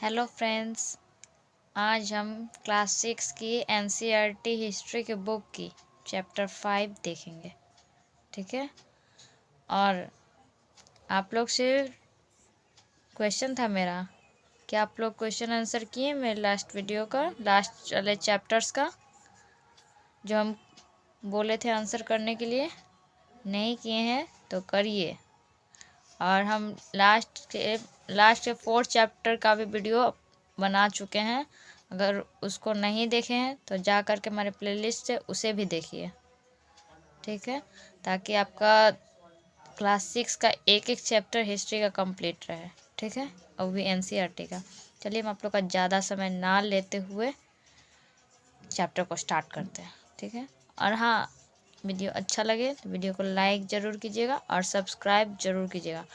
Hello friends, आज हम class 6 की एनसीईआरटी हिस्ट्री के बुक की चैप्टर 5 देखेंगे। ठीक है। और आप लोग से क्वेश्चन था मेरा कि आप लोग क्वेश्चन आंसर किए मेरे लास्ट वीडियो का, लास्ट वाले चैप्टर्स का जो हम बोले थे आंसर करने के लिए। नहीं किए हैं तो करिए। और हम लास्ट के 4 चैप्टर का भी वीडियो बना चुके हैं। अगर उसको नहीं देखे हैं तो जा कर के हमारे प्लेलिस्ट से उसे भी देखिए। ठीक है, ताकि आपका क्लास 6 का एक एक चैप्टर हिस्ट्री का कंप्लीट रहे। ठीक है, और भी एनसीईआरटी का। चलिए हम आप लोग का ज़्यादा समय ना लेते हुए चैप्टर को स्टार्ट करते हैं। ठीक है। और हाँ, वीडियो अच्छा लगे तो वीडियो को लाइक ज़रूर कीजिएगा और सब्सक्राइब ज़रूर कीजिएगा।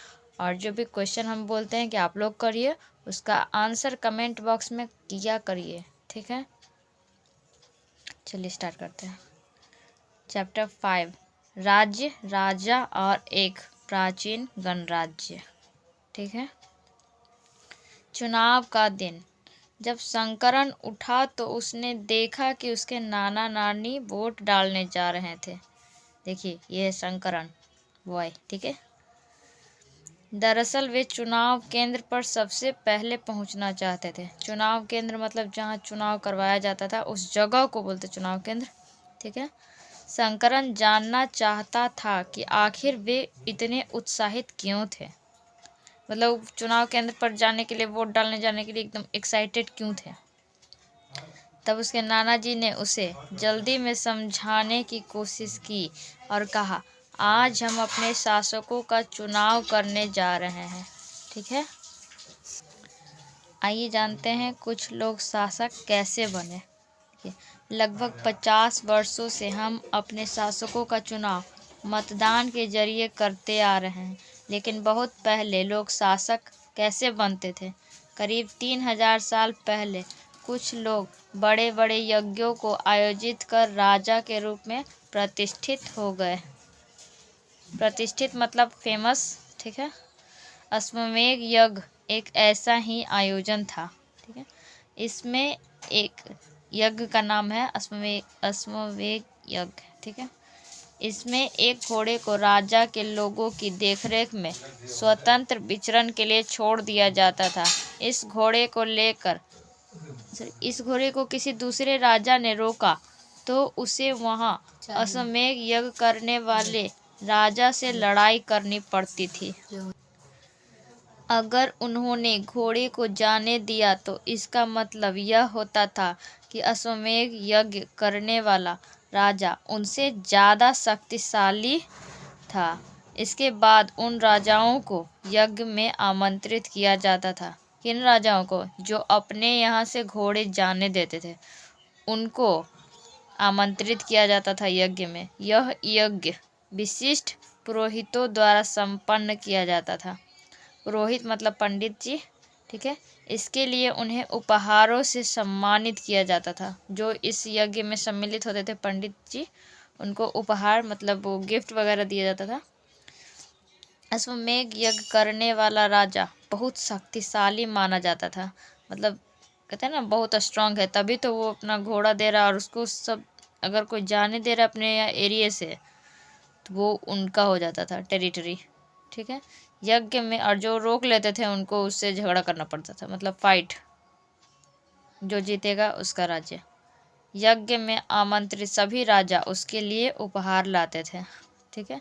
और जो भी क्वेश्चन हम बोलते हैं कि आप लोग करिए, उसका आंसर कमेंट बॉक्स में किया करिए। ठीक है, चलिए स्टार्ट करते हैं। चैप्टर 5, राज्य, राजा और एक प्राचीन गणराज्य। ठीक है। चुनाव का दिन। जब शंकरन उठा तो उसने देखा कि उसके नाना नानी वोट डालने जा रहे थे। देखिए, ये है शंकरन बॉय। ठीक है। दरअसल वे चुनाव केंद्र पर सबसे पहले पहुंचना चाहते थे। चुनाव केंद्र मतलब जहां चुनाव करवाया जाता था, उस जगह को बोलते चुनाव केंद्र। ठीक है। शंकरन जानना चाहता था कि आखिर वे इतने उत्साहित क्यों थे। मतलब चुनाव केंद्र पर जाने के लिए, वोट डालने जाने के लिए एकदम एक्साइटेड क्यों थे। तब उसके नाना जी ने उसे जल्दी में समझाने की कोशिश की और कहा, आज हम अपने शासकों का चुनाव करने जा रहे हैं। ठीक है। आइए जानते हैं कुछ लोग शासक कैसे बने। लगभग 50 वर्षों से हम अपने शासकों का चुनाव मतदान के जरिए करते आ रहे हैं। लेकिन बहुत पहले लोग शासक कैसे बनते थे? करीब 3000 साल पहले कुछ लोग बड़े बड़े यज्ञों को आयोजित कर राजा के रूप में प्रतिष्ठित हो गए। प्रतिष्ठित मतलब फेमस। ठीक है। अश्वमेध यज्ञ एक ऐसा ही आयोजन था। ठीक है। इसमें एक यज्ञ का नाम है अश्वमेध यज्ञ। ठीक है। इसमें एक घोड़े को राजा के लोगों की देखरेख में स्वतंत्र विचरण के लिए छोड़ दिया जाता था। इस घोड़े को किसी दूसरे राजा ने रोका तो उसे वहां अश्वमेध यज्ञ करने वाले राजा से लड़ाई करनी पड़ती थी। अगर उन्होंने घोड़े को जाने दिया तो इसका मतलब यह होता था कि अश्वमेध यज्ञ करने वाला राजा उनसे ज़्यादा शक्तिशाली था। इसके बाद उन राजाओं को यज्ञ में आमंत्रित किया जाता था। किन राजाओं को? जो अपने यहाँ से घोड़े जाने देते थे, उनको आमंत्रित किया जाता था यज्ञ में। यह यज्ञ विशिष्ट पुरोहितों द्वारा संपन्न किया जाता था। पुरोहित मतलब पंडित जी। ठीक है। इसके लिए उन्हें उपहारों से सम्मानित किया जाता था। जो इस यज्ञ में सम्मिलित होते थे पंडित जी, उनको उपहार मतलब वो गिफ्ट वगैरह दिया जाता था। अश्वमेध यज्ञ करने वाला राजा बहुत शक्तिशाली माना जाता था। मतलब कहते हैं ना, बहुत स्ट्रांग है, तभी तो वो अपना घोड़ा दे रहा। और उसको सब अगर कोई जाने दे रहा अपने एरिया से, तो वो उनका हो जाता था टेरिटरी। ठीक है। यज्ञ में और जो रोक लेते थे उनको उससे झगड़ा करना पड़ता था, मतलब फाइट। जो जीतेगा उसका राज्य। यज्ञ में आमंत्रित सभी राजा उसके लिए उपहार लाते थे। ठीक है।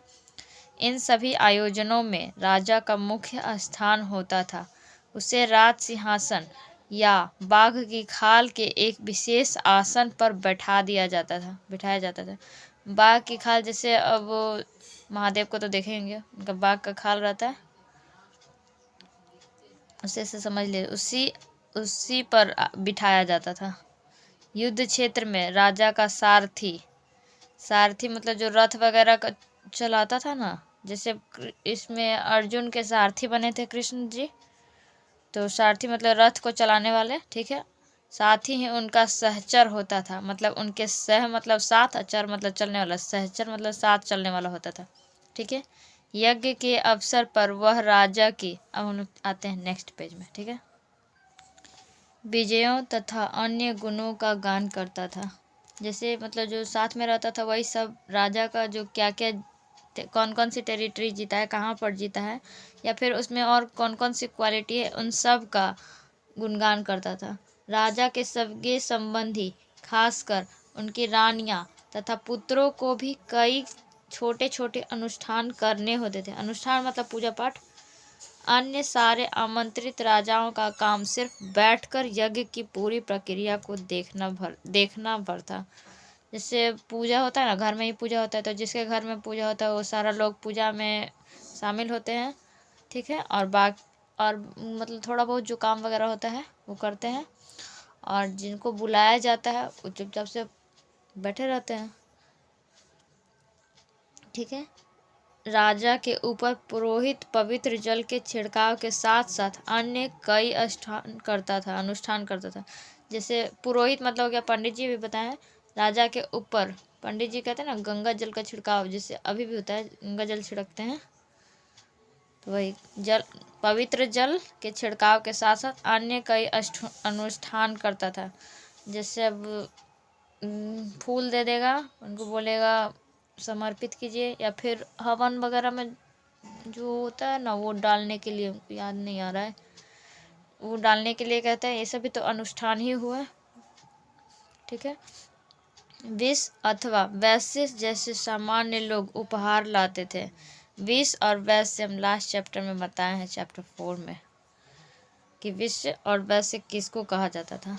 इन सभी आयोजनों में राजा का मुख्य स्थान होता था। उसे राज सिंहासन या बाघ की खाल के एक विशेष आसन पर बिठाया जाता था। बाघ की खाल, जैसे अब महादेव को तो देखेंगे, उनका बाघ का खाल रहता है, उसे से समझ ले, उसी पर बिठाया जाता था। युद्ध क्षेत्र में राजा का सारथी मतलब जो रथ वगैरह का चलाता था ना, जैसे इसमें अर्जुन के सारथी बने थे कृष्ण जी, तो सारथी मतलब रथ को चलाने वाले। ठीक है। साथ ही उनका सहचर होता था, मतलब उनके सह मतलब साथ, अचर मतलब चलने वाला, सहचर मतलब साथ चलने वाला होता था। ठीक है। यज्ञ के अवसर पर वह राजा की, अब हम आते हैं नेक्स्ट पेज में। ठीक है। विजयों तथा अन्य गुणों का गान करता था। जैसे मतलब जो साथ में रहता था वही सब राजा का जो क्या क्या कौन कौन सी टेरिटरी जीता है, कहाँ पर जीता है, या फिर उसमें और कौन कौन सी क्वालिटी है, उन सब का गुणगान करता था। राजा के सगे संबंधी खासकर उनकी रानियां तथा पुत्रों को भी कई छोटे छोटे अनुष्ठान करने होते थे। अनुष्ठान मतलब पूजा पाठ। अन्य सारे आमंत्रित राजाओं का काम सिर्फ बैठकर यज्ञ की पूरी प्रक्रिया को देखना भर था। जैसे पूजा होता है ना, घर में ही पूजा होता है, तो जिसके घर में पूजा होता है वो सारा लोग पूजा में शामिल होते हैं, ठीक है। और मतलब थोड़ा बहुत जो काम वगैरह होता है वो करते हैं, और जिनको बुलाया जाता है वो चुपचाप से बैठे रहते हैं, ठीक है। राजा के ऊपर पुरोहित पवित्र जल के छिड़काव के साथ साथ अन्य कई अनुष्ठान करता था। जैसे पुरोहित मतलब हो गया पंडित जी, भी बताएं। राजा के ऊपर पंडित जी कहते हैं ना, गंगा जल का छिड़काव, जैसे अभी भी होता है, गंगा जल छिड़कते हैं, तो वही जल, पवित्र जल के छिड़काव के साथ साथ अन्य कई अनुष्ठान करता था। जैसे अब फूल दे देगा, उनको बोलेगा समर्पित कीजिए, या फिर हवन वगैरह में जो होता है ना वो डालने के लिए, उनको याद नहीं आ रहा है, वो डालने के लिए कहते हैं। ये सभी तो अनुष्ठान ही हुआ, ठीक है। विष अथवा वैश्य जैसे सामान्य लोग उपहार लाते थे। विष और वैश्य हम लास्ट चैप्टर में बताए हैं, चैप्टर 4 में, कि विष और वैश्य किसको कहा जाता था।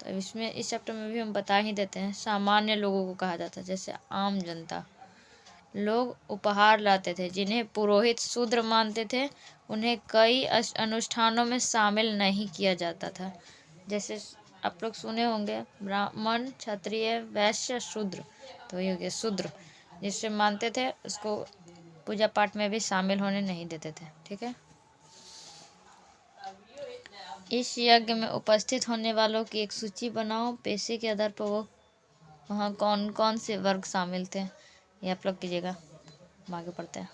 तो इसमें इस चैप्टर में भी हम बता ही देते हैं, सामान्य लोगों को कहा जाता है। जैसे आम जनता लोग उपहार लाते थे, जिन्हें पुरोहित शूद्र मानते थे, उन्हें कई अनुष्ठानों में शामिल नहीं किया जाता था। जैसे आप लोग सुने होंगे, ब्राह्मण, क्षत्रिय, वैश्य, शूद्र, तो ये हो गया शूद्र, जिससे मानते थे उसको पूजा पाठ में भी शामिल होने नहीं देते थे, ठीक है। इस यज्ञ में उपस्थित होने वालों की एक सूची बनाओ। पेशे के आधार पर वो वहाँ कौन कौन से वर्ग शामिल थे, ये आप लोग कीजिएगा। आगे पढ़ते हैं।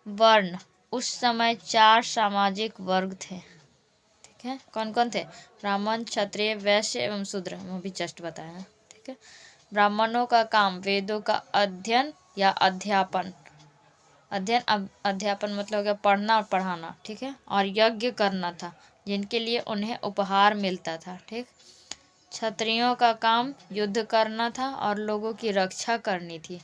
वर्ण, उस समय 4 सामाजिक वर्ग थे, ठीक है। कौन कौन थे? ब्राह्मण, क्षत्रिय, वैश्य एवं शूद्र, वो भी जस्ट बताया है, ठीक है। ब्राह्मणों का काम वेदों का अध्ययन या अध्यापन, अध्यापन मतलब हो गया पढ़ना और पढ़ाना, ठीक है, और यज्ञ करना था, जिनके लिए उन्हें उपहार मिलता था, ठीक। क्षत्रियों का काम युद्ध करना था और लोगों की रक्षा करनी थी।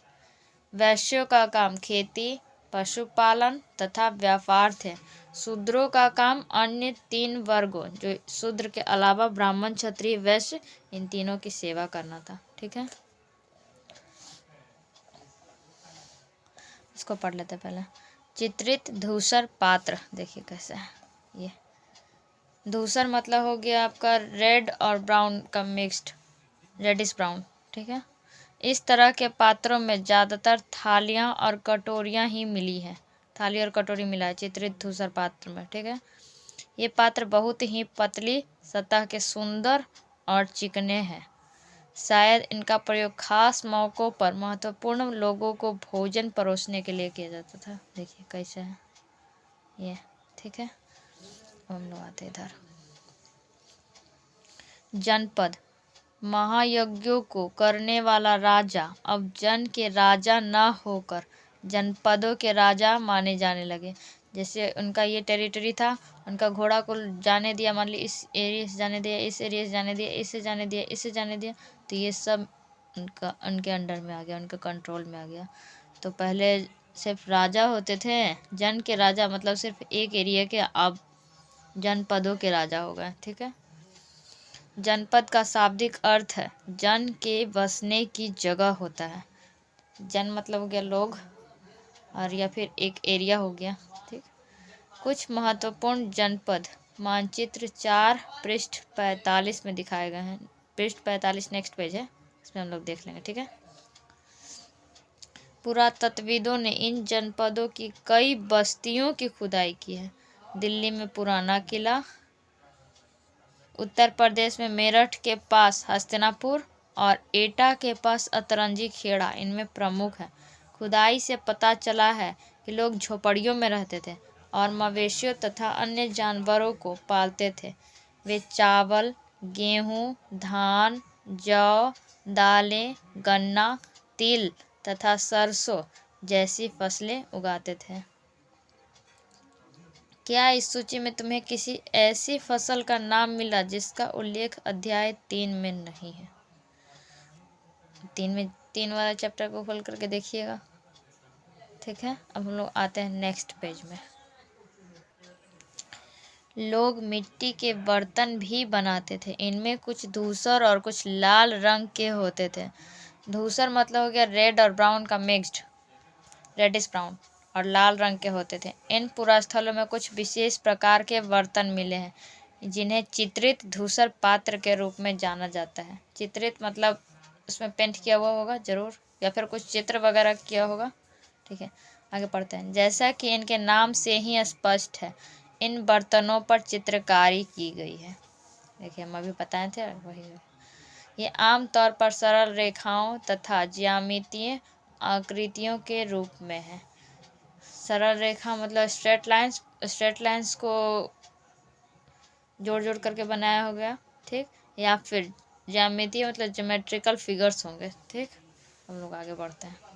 वैश्यों का काम खेती, पशुपालन तथा व्यापार थे। शूद्रों का काम अन्य 3 वर्गों, जो शूद्र के अलावा ब्राह्मण, क्षत्रिय, वैश्य, इन तीनों की सेवा करना था, ठीक है। इसको पढ़ लेते पहले। चित्रित धूसर पात्र, देखिए कैसे है ये। धूसर मतलब हो गया आपका रेड और ब्राउन का मिक्स्ड, रेडिश ब्राउन, ठीक है। इस तरह के पात्रों में ज़्यादातर थालियाँ और कटोरियाँ ही मिली है, थाली और कटोरी मिला है चित्रित धूसर पात्र में, ठीक है। ये पात्र बहुत ही पतली सतह के सुंदर और चिकने हैं। शायद इनका प्रयोग खास मौक़ों पर महत्वपूर्ण लोगों को भोजन परोसने के लिए किया जाता था। देखिए कैसे है ये, ठीक है। हम लोग आते इधर। जनपद, महायज्ञों को करने वाला राजा अब जन के राजा न होकर जनपदों के राजा माने जाने लगे। जैसे उनका ये टेरिटरी था, उनका घोड़ा को जाने दिया, मान ली इस एरिया से जाने दिया, इस एरिया से जाने दिया, इससे जाने दिया, इससे जाने दिया, तो ये सब उनके अंडर में आ गया, उनके कंट्रोल में आ गया। तो पहले सिर्फ राजा होते थे, जन के राजा मतलब सिर्फ एक एरिया के, अब जनपदों के राजा हो गए, ठीक है। जनपद का शाब्दिक अर्थ है जन के बसने की जगह होता है। जन मतलब हो गया लोग, और या फिर एक एरिया हो गया, ठीक। कुछ महत्वपूर्ण जनपद मानचित्र 4 पृष्ठ 45 में दिखाए गए हैं। पृष्ठ 45 नेक्स्ट पेज है, इसमें हम लोग देख लेंगे, ठीक है। पुरातत्वविदों ने इन जनपदों की कई बस्तियों की खुदाई की है। दिल्ली में पुराना किला, उत्तर प्रदेश में मेरठ के पास हस्तिनापुर और एटा के पास अतरंजी खेड़ा इनमें प्रमुख है। खुदाई से पता चला है कि लोग झोपड़ियों में रहते थे और मवेशियों तथा अन्य जानवरों को पालते थे। वे चावल, गेहूँ, धान, जौ, दालें, गन्ना, तिल तथा सरसों जैसी फसलें उगाते थे। क्या इस सूची में तुम्हें किसी ऐसी फसल का नाम मिला जिसका उल्लेख अध्याय 3 में नहीं है? 3 वाला चैप्टर को खोल करके देखिएगा। ठीक है, अब हम लोग आते हैं नेक्स्ट पेज में। लोग मिट्टी के बर्तन भी बनाते थे। इनमें कुछ धूसर और कुछ लाल रंग के होते थे। धूसर मतलब हो गया रेड और ब्राउन का मिक्स्ड, रेडिश ब्राउन, और लाल रंग के होते थे। इन पुरास्थलों में कुछ विशेष प्रकार के बर्तन मिले हैं जिन्हें चित्रित धूसर पात्र के रूप में जाना जाता है। चित्रित मतलब उसमें पेंट किया हुआ होगा जरूर, या फिर कुछ चित्र वगैरह किया होगा। ठीक है, आगे पढ़ते हैं। जैसा कि इनके नाम से ही स्पष्ट है, इन बर्तनों पर चित्रकारी की गई है। देखिए, हम अभी बताए थे वही। ये आमतौर पर सरल रेखाओं तथा ज्यामितीय आकृतियों के रूप में है। सरल रेखा मतलब स्ट्रेट लाइंस को जोड़ जोड़ करके बनाया हो गया। ठीक, या फिर ज्यामितीय मतलब ज्योमेट्रिकल फिगर्स होंगे। ठीक, हम लोग आगे बढ़ते हैं।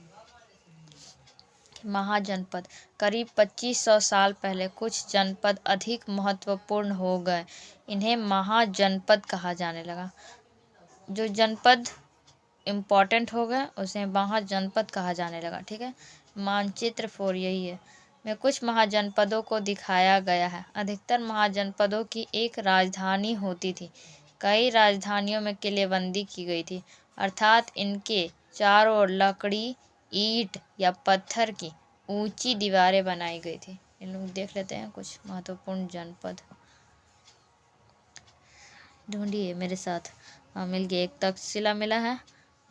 महाजनपद। करीब 2500 साल पहले कुछ जनपद अधिक महत्वपूर्ण हो गए। इन्हें महाजनपद कहा जाने लगा। जो जनपद इम्पोर्टेंट हो गए उसे महाजनपद कहा जाने लगा। ठीक है, मानचित्र 4 यही है, में कुछ महाजनपदों को दिखाया गया है। अधिकतर महाजनपदों की एक राजधानी होती थी। कई राजधानियों में किलेबंदी की गई थी, अर्थात इनके चारों ओर लकड़ी, ईंट या पत्थर की ऊंची दीवारें बनाई गई थी। इन लोग देख लेते हैं कुछ महत्वपूर्ण जनपद। ढूंढिए मेरे साथ। मिल गया, एक तक्षशिला मिला है,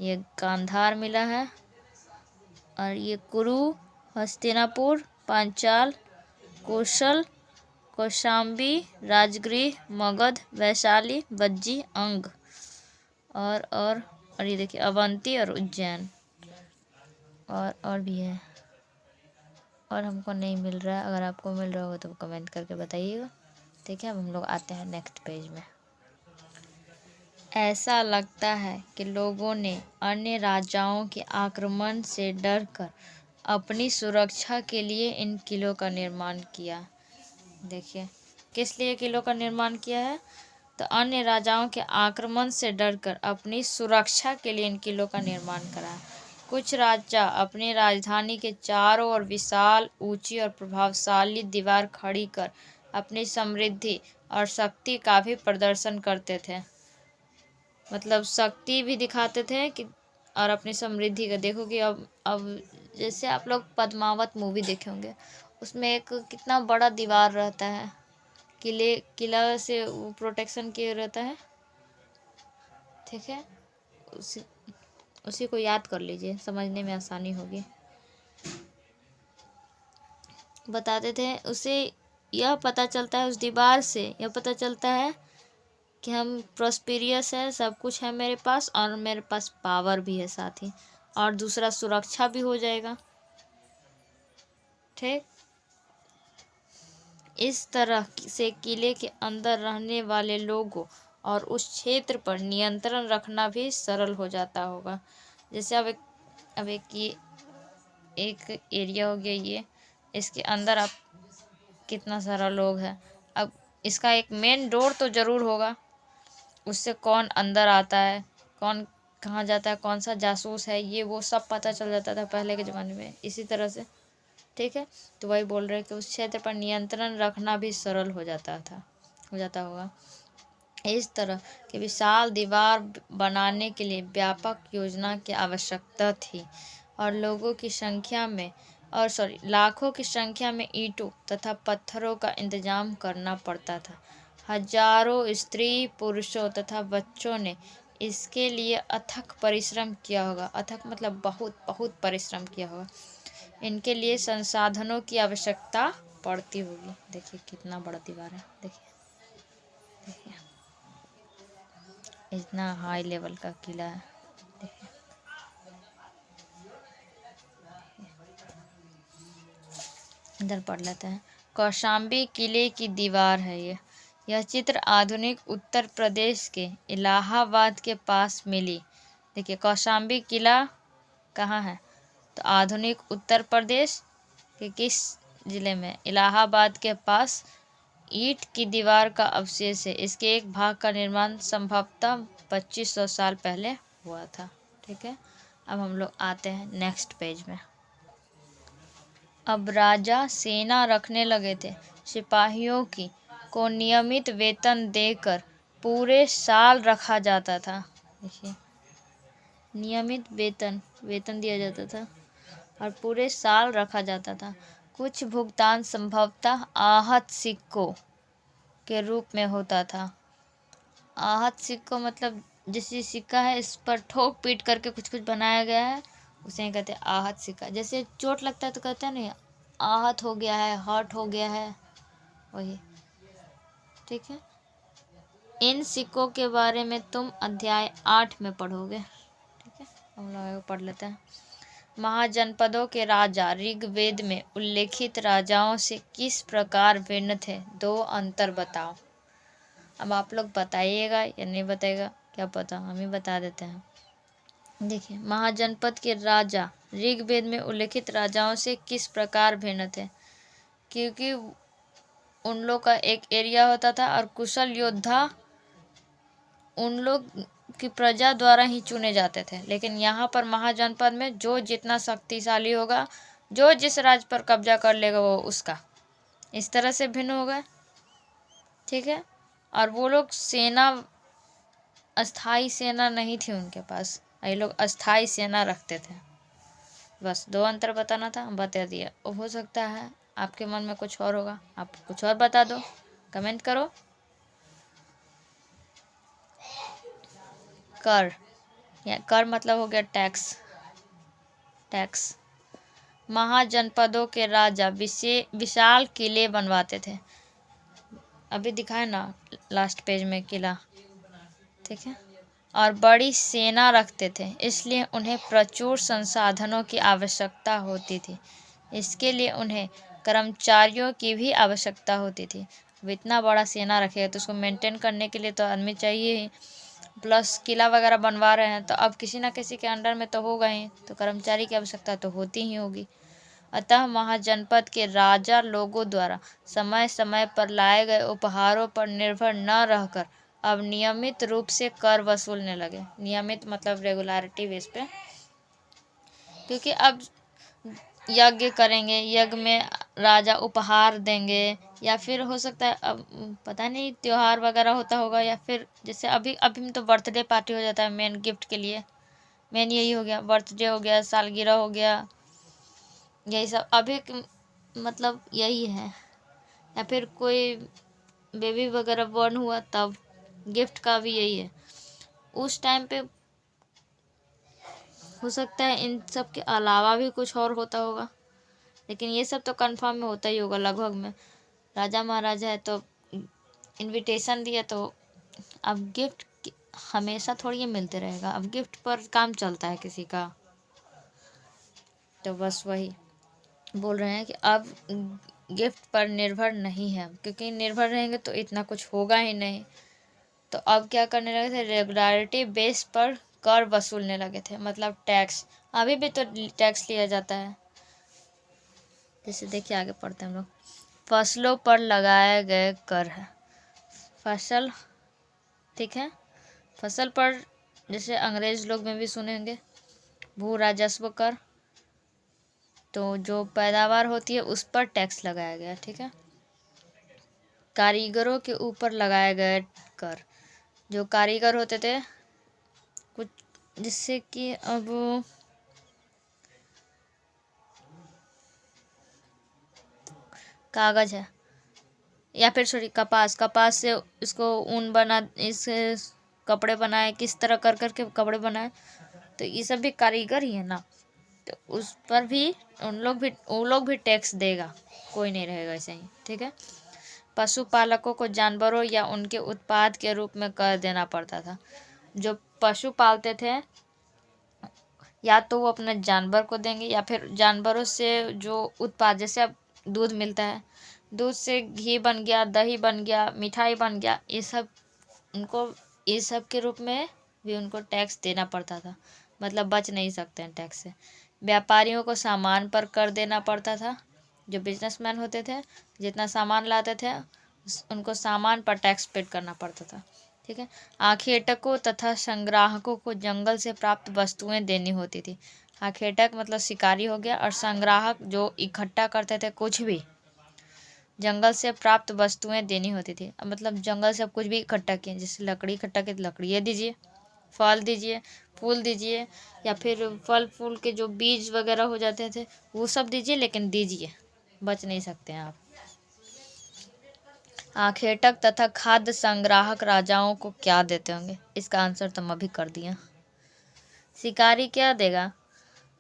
ये गांधार मिला है, और ये कुरु, हस्तिनापुर, पांचाल, कौशल, कौशाम्बी, राजगृह, मगध, वैशाली, बज्जी, अंग, और ये देखिए अवंती और उज्जैन, और भी है, और हमको नहीं मिल रहा है। अगर आपको मिल रहा होगा तो कमेंट करके बताइएगा। ठीक है, अब हम लोग आते हैं नेक्स्ट पेज में। ऐसा लगता है कि लोगों ने अन्य राजाओं के आक्रमण से डरकर अपनी सुरक्षा के लिए इन किलों का निर्माण किया। देखिए, किस लिए किलों का निर्माण किया है? तो अन्य राजाओं के आक्रमण से डरकर अपनी सुरक्षा के लिए इन किलों का निर्माण करा। कुछ राजा अपनी राजधानी के चारों ओर विशाल, ऊंची और प्रभावशाली दीवार खड़ी कर अपनी समृद्धि और शक्ति का भी प्रदर्शन करते थे। मतलब शक्ति भी दिखाते थे कि, और अपनी समृद्धि का। देखो कि अब जैसे आप लोग पद्मावत मूवी देखे होंगे, उसमें एक कितना बड़ा दीवार रहता है, किला से वो प्रोटेक्शन किए रहता है। ठीक है, उसी को याद कर लीजिए, समझने में आसानी होगी। बताते थे उसे, यह पता चलता है, उस दीवार से यह पता चलता है कि हम प्रॉस्पेरियस है, सब कुछ है मेरे पास, और मेरे पास पावर भी है साथ ही, और दूसरा सुरक्षा भी हो जाएगा। ठीक, इस तरह से किले के अंदर रहने वाले लोगों और उस क्षेत्र पर नियंत्रण रखना भी सरल हो जाता होगा। जैसे अब एक एरिया हो गया, ये इसके अंदर अब कितना सारा लोग है। अब इसका एक मेन डोर तो ज़रूर होगा, उससे कौन अंदर आता है, कौन कहाँ जाता है, कौन सा जासूस है, ये वो सब पता चल जाता था पहले के ज़माने में। इसी तरह से ठीक है, तो वही बोल रहे हैं कि उस क्षेत्र पर नियंत्रण रखना भी सरल हो जाता होगा। इस तरह की विशाल दीवार बनाने के लिए व्यापक योजना की आवश्यकता थी, और लाखों की संख्या में ईंटों तथा पत्थरों का इंतजाम करना पड़ता था। हजारों स्त्री, पुरुषों तथा बच्चों ने इसके लिए अथक परिश्रम किया होगा। अथक मतलब बहुत बहुत परिश्रम किया होगा। इनके लिए संसाधनों की आवश्यकता पड़ती होगी। देखिए कितना बड़ा दीवार है, देखिए इतना हाई लेवल का किला है। देखिए इधर पढ़ लेते हैं। कौशाम्बी किले की दीवार है ये। यह चित्र आधुनिक उत्तर प्रदेश के इलाहाबाद के पास मिली। देखिए कौशाम्बी किला कहाँ है, तो आधुनिक उत्तर प्रदेश के किस जिले में, इलाहाबाद के पास। ईंट की दीवार का अवशेष है, इसके एक भाग का निर्माण संभवतः 2500 साल पहले हुआ था। ठीक है, अब हम लोग आते हैं नेक्स्ट पेज में। अब राजा सेना रखने लगे थे। सिपाहियों को नियमित वेतन देकर पूरे साल रखा जाता था। देखिए नियमित वेतन दिया जाता था और पूरे साल रखा जाता था। कुछ भुगतान संभवतः आहत सिक्कों के रूप में होता था। आहत सिक्कों मतलब जैसे सिक्का है, इस पर ठोक पीट करके कुछ कुछ बनाया गया है, उसे कहते हैं आहत सिक्का। जैसे चोट लगता है तो कहते हैं नहीं आहत हो गया है, हर्ट हो गया है, वही। ठीक है, इन सिक्कों के बारे में तुम अध्याय 8 में पढ़ोगे। ठीक है, हम लोग पढ़ लेते हैं। महाजनपदों के राजा ऋग्वेद में उल्लेखित राजाओं से किस प्रकार भिन्न थे, 2 अंतर बताओ। अब आप लोग बताइएगा या नहीं बताइएगा, क्या पता, हम ही बता देते हैं। देखिए महाजनपद के राजा ऋग्वेद में उल्लेखित राजाओं से किस प्रकार भिन्न थे, क्योंकि उन लोग का एक एरिया होता था और कुशल योद्धा उन लोग की प्रजा द्वारा ही चुने जाते थे। लेकिन यहाँ पर महाजनपद में जो जितना शक्तिशाली होगा, जो जिस राज्य पर कब्जा कर लेगा वो उसका, इस तरह से भिन्न हो गए। ठीक है, और वो लोग सेना, अस्थाई सेना नहीं थी उनके पास, ये लोग अस्थाई सेना रखते थे। बस 2 अंतर बताना था, बता दिया। हो सकता है आपके मन में कुछ और होगा, आप कुछ और बता दो, कमेंट करो। कर, या कर मतलब हो गया टैक्स। महाजनपदों के राजा विशाल किले बनवाते थे। अभी दिखाए ना लास्ट पेज में किला। ठीक है, और बड़ी सेना रखते थे, इसलिए उन्हें प्रचुर संसाधनों की आवश्यकता होती थी। इसके लिए उन्हें कर्मचारियों की भी आवश्यकता होती थी। अब इतना बड़ा सेना रखेगा तो उसको मेंटेन करने के लिए तो आदमी चाहिए ही, प्लस किला वगैरह बनवा रहे हैं तो अब किसी ना किसी के अंडर में तो होगा ही, तो कर्मचारी की आवश्यकता तो होती ही होगी। अतः महाजनपद के राजा लोगों द्वारा समय समय पर लाए गए उपहारों पर निर्भर न रहकर अब नियमित रूप से कर वसूलने लगे। नियमित मतलब रेगुलरिटी बेस पे, क्योंकि अब यज्ञ करेंगे, यज्ञ में राजा उपहार देंगे, या फिर हो सकता है अब पता नहीं त्योहार वगैरह होता होगा, या फिर जैसे अभी तो बर्थडे पार्टी हो जाता है मेन गिफ्ट के लिए, मेन यही हो गया, बर्थडे हो गया, सालगिरह हो गया, यही सब अभी मतलब यही है। या फिर कोई बेबी वगैरह बॉर्न हुआ तब गिफ्ट का भी यही है। उस टाइम पे हो सकता है इन सब के अलावा भी कुछ और होता होगा, लेकिन ये सब तो कंफर्म में होता ही होगा लगभग में। राजा महाराजा है तो इनविटेशन दिया, तो अब गिफ्ट हमेशा थोड़ी ये मिलते रहेगा, अब गिफ्ट पर काम चलता है किसी का। तो बस वही बोल रहे हैं कि अब गिफ्ट पर निर्भर नहीं है, क्योंकि निर्भर रहेंगे तो इतना कुछ होगा ही नहीं। तो अब क्या करने लगे थे, रेगुलरिटी बेस पर कर वसूलने लगे थे, मतलब टैक्स। अभी भी तो टैक्स लिया जाता है। जैसे देखिए आगे पढ़ते हैं हम लोग। फसलों पर लगाए गए कर है, फसल। ठीक है, फसल पर जैसे अंग्रेज लोग में भी सुने होंगे भू राजस्व कर, तो जो पैदावार होती है उस पर टैक्स लगाया गया। ठीक है, कारीगरों के ऊपर लगाए गए कर, जो कारीगर होते थे कुछ, जिससे कि अब कागज है या फिर सॉरी कपास से इसको ऊन बना, इस कपड़े बनाए, किस तरह कर करके कपड़े बनाए, तो ये सब भी कारीगर ही है ना, तो उस पर भी वो लोग भी टैक्स देगा, कोई नहीं रहेगा ऐसे ही। ठीक है, पशुपालकों को जानवरों या उनके उत्पाद के रूप में कर देना पड़ता था। जो पशु पालते थे या तो वो अपने जानवर को देंगे, या फिर जानवरों से जो उत्पाद, जैसे अब दूध मिलता है, दूध से घी बन गया, दही बन गया, मिठाई बन गया, ये सब उनको इस सब के रूप में भी उनको टैक्स देना पड़ता था, मतलब बच नहीं सकते हैं टैक्स से। व्यापारियों को सामान पर कर देना पड़ता था। जो बिजनेसमैन होते थे जितना सामान लाते थे उनको सामान पर टैक्स पेड करना पड़ता था। ठीक है। आखेटकों तथा संग्राहकों को जंगल से प्राप्त वस्तुएं देनी होती थी। आखेटक मतलब शिकारी हो गया, और संग्राहक जो इकट्ठा करते थे कुछ भी, जंगल से प्राप्त वस्तुएं देनी होती थी। अब मतलब जंगल से अब कुछ भी इकट्ठा किए, जैसे लकड़ी इकट्ठा की, लकड़ी ये दीजिए, फल दीजिए, फूल दीजिए, या फिर फल फूल के जो बीज वगैरह हो जाते थे वो सब दीजिए, लेकिन दीजिए, बच नहीं सकते हैं आप। आखेटक तथा खाद्य संग्राहक राजाओं को क्या देते होंगे? इसका आंसर तुम अभी कर दिया। शिकारी क्या देगा?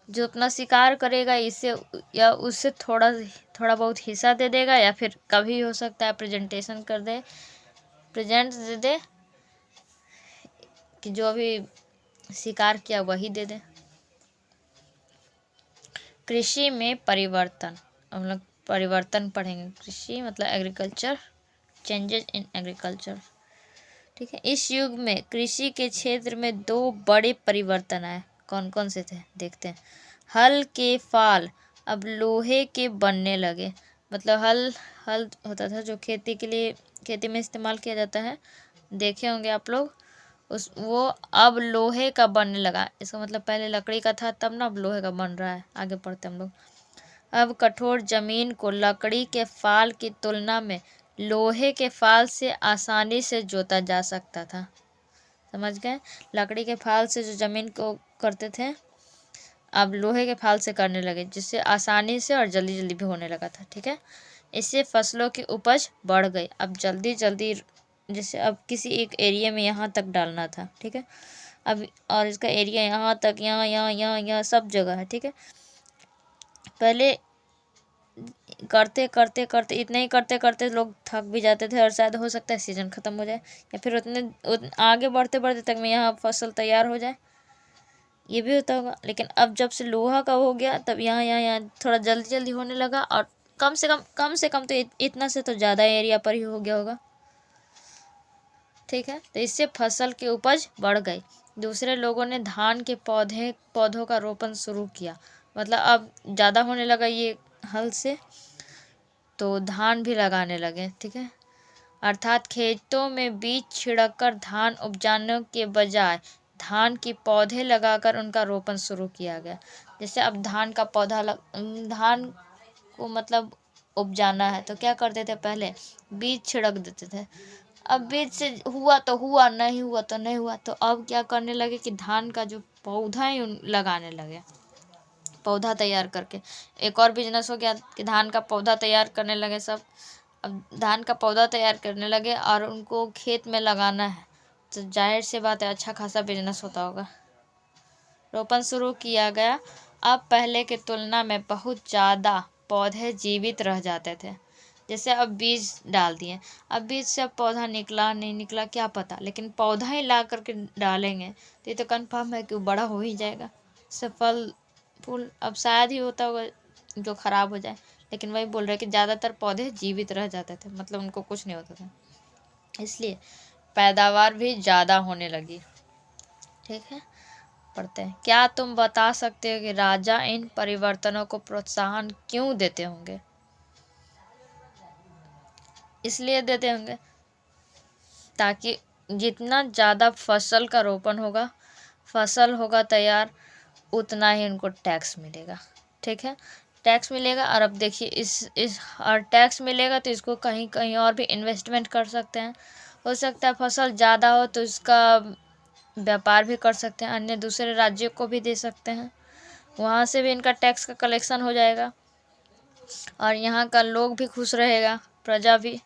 जो अपना शिकार करेगा इससे या उससे थोड़ा थोड़ा बहुत हिस्सा दे देगा, या फिर कभी हो सकता है प्रेजेंटेशन कर दे, प्रेजेंट दे दे कि जो अभी शिकार किया वही दे दे। कृषि में परिवर्तन, हम लोग परिवर्तन पढ़ेंगे। कृषि मतलब एग्रीकल्चर, चेंजेस इन एग्रीकल्चर। ठीक है। इस युग में कृषि के क्षेत्र में 2 बड़े परिवर्तन आए। कौन कौन से थे देखते हैं। हल के फाल अब लोहे के बनने लगे। मतलब हल हल होता था जो खेती के लिए, खेती में इस्तेमाल किया जाता है, देखे होंगे आप लोग, वो अब लोहे का बनने लगा। इसका मतलब पहले लकड़ी का था, तब ना अब लोहे का बन रहा है। आगे पढ़ते हम लोग। अब कठोर जमीन को लकड़ी के फाल की तुलना में लोहे के फाल से आसानी से जोता जा सकता था। समझ गए? लकड़ी के फाल से जो जमीन को करते थे, अब लोहे के फाल से करने लगे, जिससे आसानी से और जल्दी जल्दी भी होने लगा था। ठीक है। इससे फसलों की उपज बढ़ गई। अब जल्दी जल्दी, जैसे अब किसी एक एरिया में यहाँ तक डालना था, ठीक है, अब और इसका एरिया यहाँ तक, यहाँ यहाँ यहाँ यहाँ सब जगह है। ठीक है। पहले करते करते करते इतना ही करते करते लोग थक भी जाते थे, और शायद हो सकता है सीजन ख़त्म हो जाए, या फिर आगे बढ़ते बढ़ते तक में यहाँ फसल तैयार हो जाए, ये भी होता होगा। लेकिन अब जब से लोहा का हो गया, तब यहाँ यहाँ यहाँ थोड़ा जल्दी जल्दी होने लगा, और कम से कम तो इतना से तो ज़्यादा एरिया पर ही हो गया होगा। ठीक है। तो इससे फसल की उपज बढ़ गई। दूसरे लोगों ने धान के पौधों का रोपण शुरू किया। मतलब अब ज़्यादा होने लगा ये हल से, तो धान भी लगाने लगे। ठीक है। अर्थात खेतों में बीज छिड़ककर धान उपजाने के बजाय धान की पौधे लगाकर उनका रोपण शुरू किया गया। जैसे अब धान का पौधा धान को मतलब उपजाना है, तो क्या करते थे, पहले बीज छिड़क देते थे। अब बीज से हुआ तो हुआ, नहीं हुआ तो नहीं हुआ, तो अब क्या करने लगे कि धान का जो पौधा है लगाने लगे, पौधा तैयार करके। एक और बिजनेस हो गया कि धान का पौधा तैयार करने लगे सब। अब धान का पौधा तैयार करने लगे और उनको खेत में लगाना है, तो जाहिर सी बात है अच्छा खासा बिजनेस होता होगा। रोपण शुरू किया गया। अब पहले की तुलना में बहुत ज़्यादा पौधे जीवित रह जाते थे। जैसे अब बीज डाल दिए, अब बीज से अब पौधा निकला नहीं निकला क्या पता, लेकिन पौधा ही ला करके डालेंगे तो ये तो कन्फर्म है कि वो बड़ा हो ही जाएगा। इससे फल फूल अब शायद ही होता होगा जो ख़राब हो जाए, लेकिन वही बोल रहे कि ज़्यादातर पौधे जीवित रह जाते थे, मतलब उनको कुछ नहीं होता था, इसलिए पैदावार भी ज़्यादा होने लगी। ठीक है। पढ़ते हैं। क्या तुम बता सकते हो कि राजा इन परिवर्तनों को प्रोत्साहन क्यों देते होंगे? इसलिए देते होंगे ताकि जितना ज़्यादा फसल का रोपण होगा, फसल होगा तैयार, उतना ही उनको टैक्स मिलेगा। ठीक है। टैक्स मिलेगा, और अब देखिए इस और टैक्स मिलेगा तो इसको कहीं कहीं और भी इन्वेस्टमेंट कर सकते हैं। हो सकता है फसल ज़्यादा हो तो इसका व्यापार भी कर सकते हैं, अन्य दूसरे राज्यों को भी दे सकते हैं, वहाँ से भी इनका टैक्स का कलेक्शन हो जाएगा, और यहाँ का लोग भी खुश रहेगा, प्रजा भी,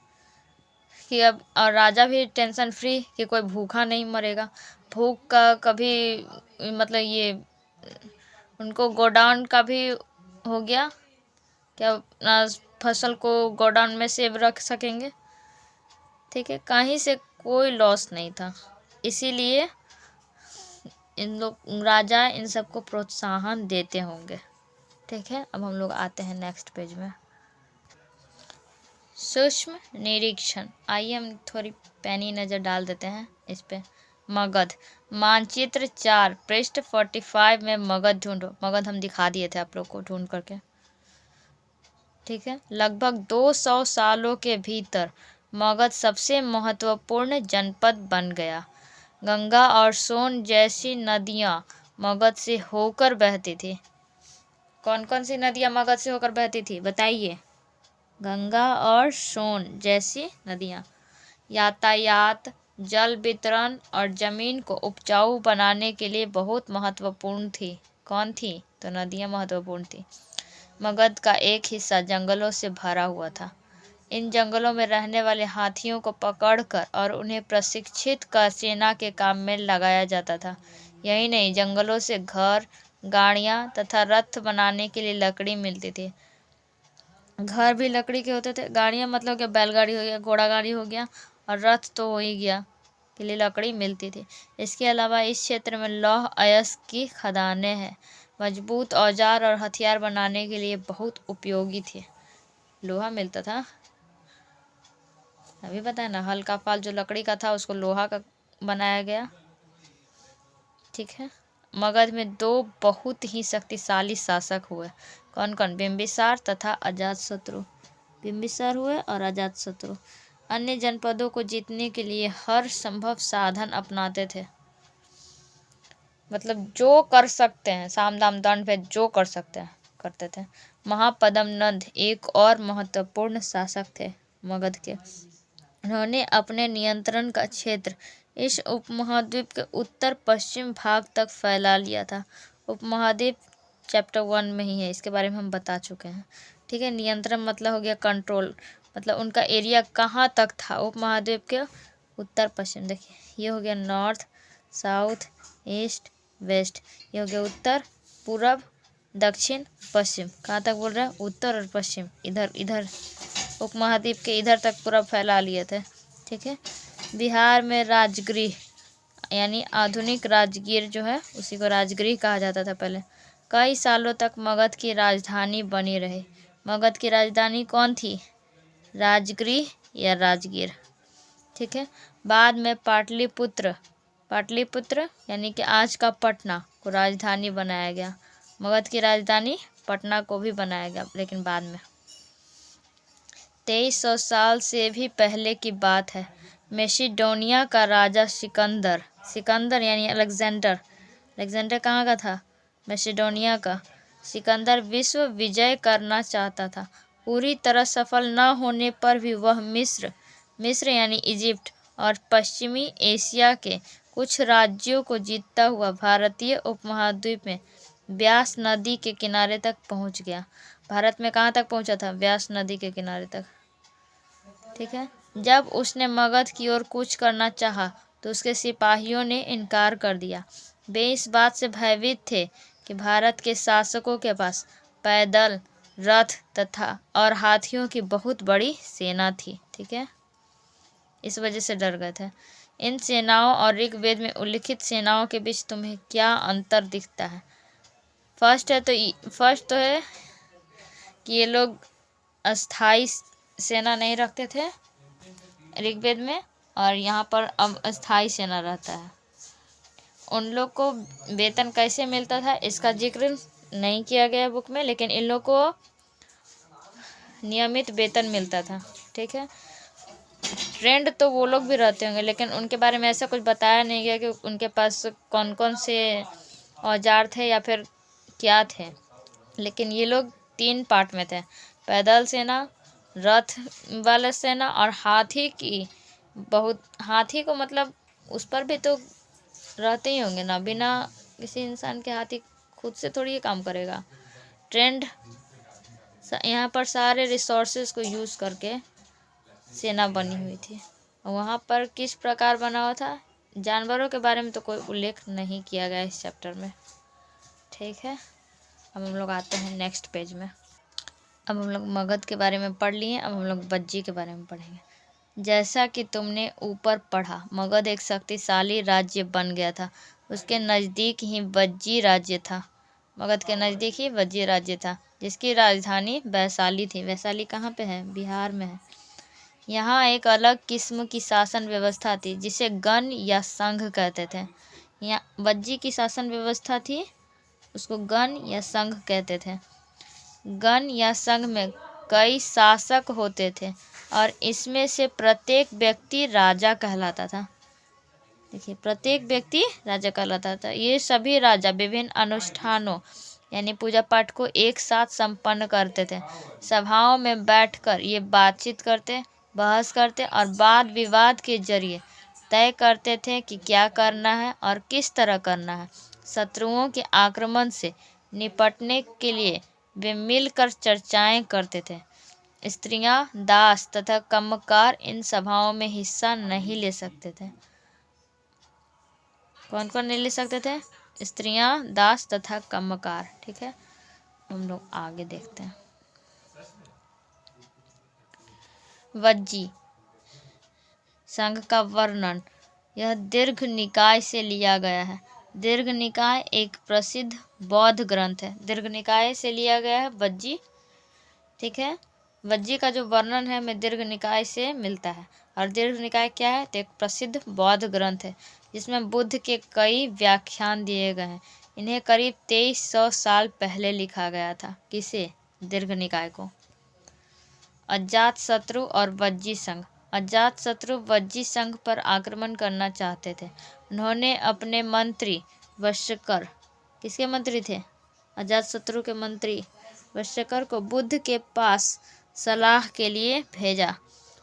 कि अब और राजा भी टेंशन फ्री कि कोई भूखा नहीं मरेगा। भूख का कभी मतलब ये उनको गोडाउन का भी हो गया, क्या अपना फसल को गोडाउन में सेव रख सकेंगे। ठीक है। कहीं से कोई लॉस नहीं था, इसीलिए इन लोग राजा इन सबको प्रोत्साहन देते होंगे। ठीक है। अब हम लोग आते हैं नेक्स्ट पेज में। सूक्ष्म निरीक्षण। आइए हम थोड़ी पैनी नज़र डाल देते हैं इस पे। मगध मानचित्र 4 पृष्ठ 45 में मगध ढूंढो। मगध हम दिखा दिए थे आप लोग को ढूंढ करके, ठीक है। लगभग 200 सालों के भीतर मगध सबसे महत्वपूर्ण जनपद बन गया। गंगा और सोन जैसी नदियाँ मगध से होकर बहती थी। कौन कौन सी नदियाँ मगध से होकर बहती थी बताइए? गंगा और सोन जैसी नदियाँ। यातायात, जल वितरण और जमीन को उपजाऊ बनाने के लिए बहुत महत्वपूर्ण थी। कौन थी? तो नदियाँ महत्वपूर्ण थी। मगध का एक हिस्सा जंगलों से भरा हुआ था। इन जंगलों में रहने वाले हाथियों को पकड़कर और उन्हें प्रशिक्षित कर सेना के काम में लगाया जाता था। यही नहीं, जंगलों से घर, गाड़ियाँ तथा रथ बनाने के लिए लकड़ी मिलती थी। घर भी लकड़ी के होते थे, गाड़ियाँ मतलब कि बैलगाड़ी हो गया, घोड़ा गाड़ी हो गया, और रथ तो हो ही गया, के लिए लकड़ी मिलती थी। इसके अलावा इस क्षेत्र में लौह अयस्क की खदानें हैं। मजबूत औजार और हथियार बनाने के लिए बहुत उपयोगी थे। लोहा मिलता था, अभी बताया ना, हल्का फाल जो लकड़ी का था उसको लोहा का बनाया गया, ठीक है। मगध में 2 बहुत ही शक्तिशाली शासक हुए। कौन कौन? बिंबिसार तथा अजातशत्रु। बिंबिसार हुए और अजातशत्रु। अन्य जनपदों को जीतने के लिए हर संभव साधन अपनाते थे। मतलब जो कर सकते हैं, साम दाम दंड भेद जो कर सकते हैं करते थे। महापद्मनंद एक और महत्वपूर्ण शासक थे मगध के। उन्होंने अपने नियंत्रण का क्षेत्र इस उपमहाद्वीप के उत्तर पश्चिम भाग तक फैला लिया था। उपमहाद्वीप चैप्टर 1 में ही है, इसके बारे में हम बता चुके हैं, ठीक है। नियंत्रण मतलब हो गया कंट्रोल, मतलब उनका एरिया कहाँ तक था उपमहाद्वीप के उत्तर पश्चिम। देखिए ये हो गया नॉर्थ, साउथ, ईस्ट, वेस्ट। ये हो गया उत्तर, पूरब, दक्षिण, पश्चिम। कहाँ तक बोल रहा है? उत्तर और पश्चिम, इधर इधर उपमहाद्वीप के इधर तक पूरा फैला लिए थे, ठीक है। बिहार में राजगृह यानी आधुनिक राजगीर जो है उसी को राजगृह कहा जाता था पहले। कई सालों तक मगध की राजधानी बनी रही। मगध की राजधानी कौन थी? राजगृह या राजगीर, ठीक है। बाद में पाटलिपुत्र, पाटलिपुत्र यानी कि आज का पटना को राजधानी बनाया गया। मगध की राजधानी पटना को भी बनाया गया, लेकिन बाद में। 2300 साल से भी पहले की बात है। मैसिडोनिया का राजा सिकंदर, सिकंदर यानी अलेक्जेंडर, अलेक्जेंडर कहाँ का था? मैसिडोनिया का। सिकंदर विश्व विजय करना चाहता था। पूरी तरह सफल न होने पर भी वह मिस्र, मिस्र यानी इजिप्ट और पश्चिमी एशिया के कुछ राज्यों को जीतता हुआ भारतीय उपमहाद्वीप में व्यास नदी के किनारे तक पहुंच गया। भारत में कहाँ तक पहुंचा था? व्यास नदी के किनारे तक, ठीक है। जब उसने मगध की ओर कूच करना चाहा तो उसके सिपाहियों ने इनकार कर दिया। वे इस बात से भयभीत थे कि भारत के शासकों के पास पैदल, रथ तथा और हाथियों की बहुत बड़ी सेना थी, ठीक है। इस वजह से डर गए थे। इन सेनाओं और ऋग्वेद में उल्लिखित सेनाओं के बीच तुम्हें क्या अंतर दिखता है? फर्स्ट तो है कि ये लोग अस्थाई सेना नहीं रखते थे ऋग्वेद में, और यहाँ पर अब अस्थाई सेना रहता है। उन लोग को वेतन कैसे मिलता था इसका जिक्र नहीं किया गया बुक में, लेकिन इन लोग को नियमित वेतन मिलता था, ठीक है। ट्रेंड तो वो लोग भी रहते होंगे, लेकिन उनके बारे में ऐसा कुछ बताया नहीं गया कि उनके पास कौन कौन से औजार थे या फिर क्या थे। लेकिन ये लोग 3 पार्ट में थे: पैदल सेना, रथ वाला सेना और हाथी की। बहुत हाथी को मतलब उस पर भी तो रहते ही होंगे ना, बिना किसी इंसान के हाथी खुद से थोड़ी ये काम करेगा। ट्रेंड यहाँ पर सारे रिसोर्सेज को यूज़ करके सेना बनी हुई थी। वहाँ पर किस प्रकार बना हुआ था, जानवरों के बारे में तो कोई उल्लेख नहीं किया गया इस चैप्टर में, ठीक है। अब हम लोग आते हैं नेक्स्ट पेज में। अब हम लोग मगध के बारे में पढ़ लिए, अब हम लोग बज्जी के बारे में पढ़ेंगे। जैसा कि तुमने ऊपर पढ़ा, मगध एक शक्तिशाली राज्य बन गया था। उसके नज़दीक ही बज्जी राज्य था। मगध के नज़दीक ही बज्जी राज्य था, जिसकी राजधानी वैशाली थी। वैशाली कहाँ पे है? बिहार में है। यहाँ एक अलग किस्म की शासन व्यवस्था थी जिसे गण या संघ कहते थे। यहाँ वज्जी की शासन व्यवस्था थी, उसको गण या संघ कहते थे। गण या संघ में कई शासक होते थे और इसमें से प्रत्येक व्यक्ति राजा कहलाता था। देखिए, प्रत्येक व्यक्ति राजा कहलाता था। ये सभी राजा विभिन्न अनुष्ठानों यानी पूजा पाठ को एक साथ संपन्न करते थे। सभाओं में बैठकर ये बातचीत करते, बहस करते और वाद विवाद के जरिए तय करते थे कि क्या करना है और किस तरह करना है। शत्रुओं के आक्रमण से निपटने के लिए वे मिलकर चर्चाएं करते थे। स्त्रियां, दास तथा कम्मकार इन सभाओं में हिस्सा नहीं ले सकते थे। कौन कौन नहीं ले सकते थे? स्त्रियां, दास तथा कम्मकार। ठीक है, हम लोग आगे देखते हैं। वज्जी संघ का वर्णन यह दीर्घ निकाय से लिया गया है। दीर्घ निकाय एक प्रसिद्ध बौद्ध ग्रंथ है। दीर्घ निकाय से लिया गया है वज्जी। ठीक है, वज्जी का जो वर्णन है हमें दीर्घ निकाय से मिलता है। और दीर्घ निकाय क्या है? तो एक प्रसिद्ध बौद्ध ग्रंथ है जिसमें बुद्ध के कई व्याख्यान दिए गए हैं। इन्हें करीब 2300 साल पहले लिखा गया था। किसे? दीर्घ निकाय को। अजात शत्रु और वज्जी संघ। अजात शत्रु वज्जी संघ पर आक्रमण करना चाहते थे। उन्होंने अपने मंत्री वश्यकर, किसके मंत्री थे? अजात शत्रु के मंत्री वश्यकर को बुद्ध के पास सलाह के लिए भेजा।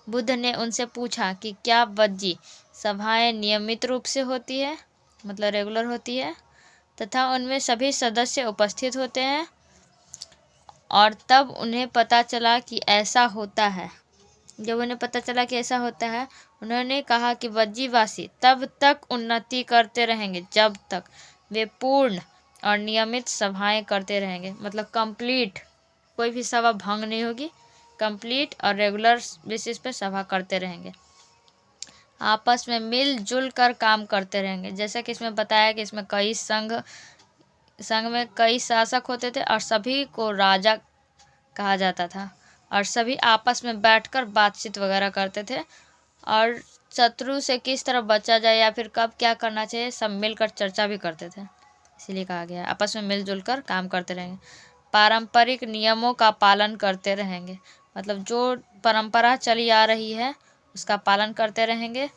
बुद्ध ने उनसे पूछा कि क्या वज्जी सभाएं नियमित रूप से होती है, मतलब रेगुलर होती है, तथा उनमें सभी सदस्य उपस्थित होते हैं। और तब उन्हें पता चला कि ऐसा होता है। जब उन्हें पता चला कि ऐसा होता है, उन्होंने कहा कि वज्जीवासी तब तक उन्नति करते रहेंगे जब तक वे पूर्ण और नियमित सभाएं करते रहेंगे। मतलब कंप्लीट, कोई भी सभा भंग नहीं होगी, कंप्लीट और रेगुलर बेसिस पे सभा करते रहेंगे। आपस में मिलजुल कर काम करते रहेंगे। जैसा कि इसमें बताया कि इसमें कई संघ में कई शासक होते थे और सभी को राजा कहा जाता था और सभी आपस में बैठकर बातचीत वगैरह करते थे और शत्रु से किस तरह बचा जाए या फिर कब क्या करना चाहिए सब मिलकर चर्चा भी करते थे। इसीलिए कहा गया है आपस में मिलजुल कर काम करते रहेंगे। पारंपरिक नियमों का पालन करते रहेंगे, मतलब जो परंपरा चली आ रही है उसका पालन करते रहेंगे।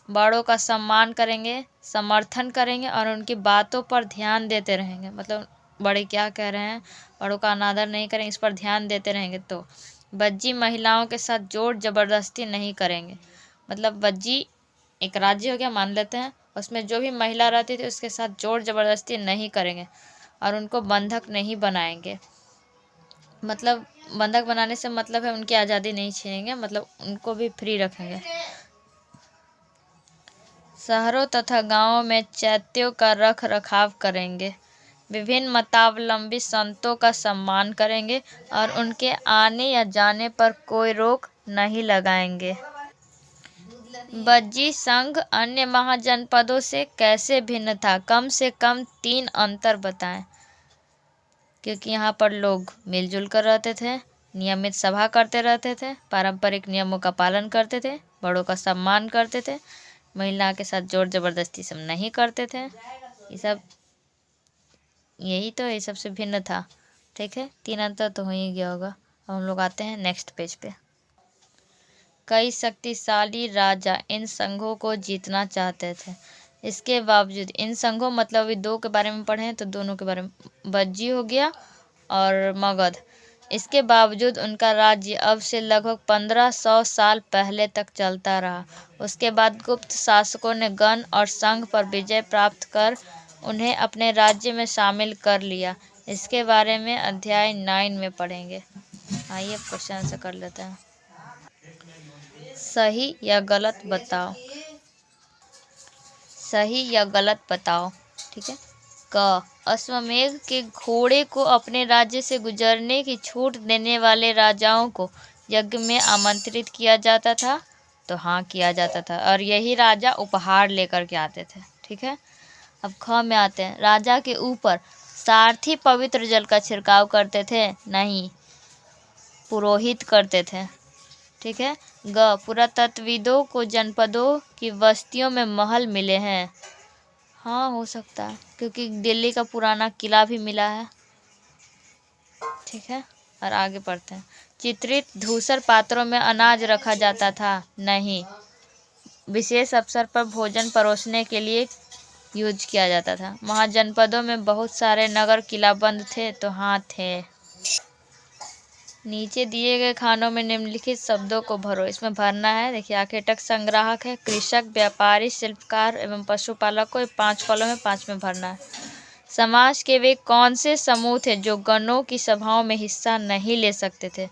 बड़ों का सम्मान करेंगे, समर्थन करेंगे और उनकी बातों पर ध्यान देते रहेंगे। मतलब बड़े क्या कह रहे हैं, बड़ों का अनादर नहीं करेंगे, इस पर ध्यान देते रहेंगे। तो वज्जी महिलाओं के साथ जोर जबरदस्ती नहीं करेंगे। मतलब वज्जी एक राज्य हो गया मान लेते हैं, उसमें जो भी महिला रहती थी उसके साथ जोर जबरदस्ती नहीं करेंगे और उनको बंधक नहीं बनाएंगे। मतलब बंधक बनाने से मतलब है उनकी आज़ादी नहीं छीनेंगे, मतलब उनको भी फ्री रखेंगे। शहरों तथा गांवों में चैत्यों का रख रखाव करेंगे। विभिन्न मतावलंबी संतों का सम्मान करेंगे और उनके आने या जाने पर कोई रोक नहीं लगाएंगे। वज्जी संघ अन्य महाजनपदों से कैसे भिन्न था? कम से कम 3 अंतर बताएं। क्योंकि यहाँ पर लोग मिलजुल कर रहते थे, नियमित सभा करते रहते थे, पारंपरिक नियमों का पालन करते थे, बड़ों का सम्मान करते थे, महिला के साथ जोर जबरदस्ती सब नहीं करते थे। ये सब यही तो ये सबसे भिन्न था। ठीक है, 3 अंतर तो हो ही गया होगा। अब हम लोग आते हैं नेक्स्ट पेज पे। कई शक्तिशाली राजा इन संघों को जीतना चाहते थे। इसके बावजूद इन संघों, मतलब अभी 2 के बारे में पढ़े हैं तो दोनों के बारे में, वज्जी हो गया और मगध। इसके बावजूद उनका राज्य अब से लगभग 1500 साल पहले तक चलता रहा। उसके बाद गुप्त शासकों ने गण और संघ पर विजय प्राप्त कर उन्हें अपने राज्य में शामिल कर लिया। इसके बारे में अध्याय 9 में पढ़ेंगे। आइए क्वेश्चन आंसर कर लेते हैं। सही या गलत बताओ। सही या गलत बताओ। ठीक है। क अश्वमेध के घोड़े को अपने राज्य से गुजरने की छूट देने वाले राजाओं को यज्ञ में आमंत्रित किया जाता था। तो हाँ, किया जाता था और यही राजा उपहार लेकर के आते थे। ठीक है। अब ख में आते हैं। राजा के ऊपर सारथी पवित्र जल का छिड़काव करते थे? नहीं, पुरोहित करते थे। ठीक है। ग, पुरातत्वविदों को जनपदों की बस्तियों में महल मिले हैं। हाँ, हो सकता है, क्योंकि दिल्ली का पुराना किला भी मिला है। ठीक है, और आगे पढ़ते हैं। चित्रित धूसर पात्रों में अनाज रखा जाता था। नहीं, विशेष अवसर पर भोजन परोसने के लिए यूज किया जाता था। महाजनपदों में बहुत सारे नगर किलाबंद थे। तो हाँ, थे। नीचे दिए गए खानों में निम्नलिखित शब्दों को भरो। इसमें भरना है, देखिए, आखेटक संग्राहक है, कृषक, व्यापारी, शिल्पकार एवं पशुपालक को 5 कॉलम में 5 में भरना है। समाज के वे कौन से समूह थे जो गणों की सभाओं में हिस्सा नहीं ले सकते थे?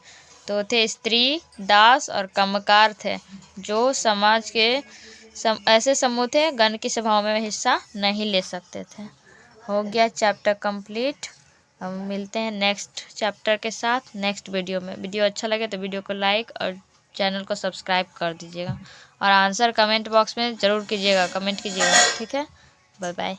तो थे स्त्री, दास और कमकार थे, जो समाज के ऐसे समूह थे गण की सभाओं में हिस्सा नहीं ले सकते थे। हो गया चैप्टर कंप्लीट। हम मिलते हैं नेक्स्ट चैप्टर के साथ नेक्स्ट वीडियो में। वीडियो अच्छा लगे तो वीडियो को लाइक और चैनल को सब्सक्राइब कर दीजिएगा, और आंसर कमेंट बॉक्स में ज़रूर कीजिएगा, कमेंट कीजिएगा। ठीक है, बाय बाय।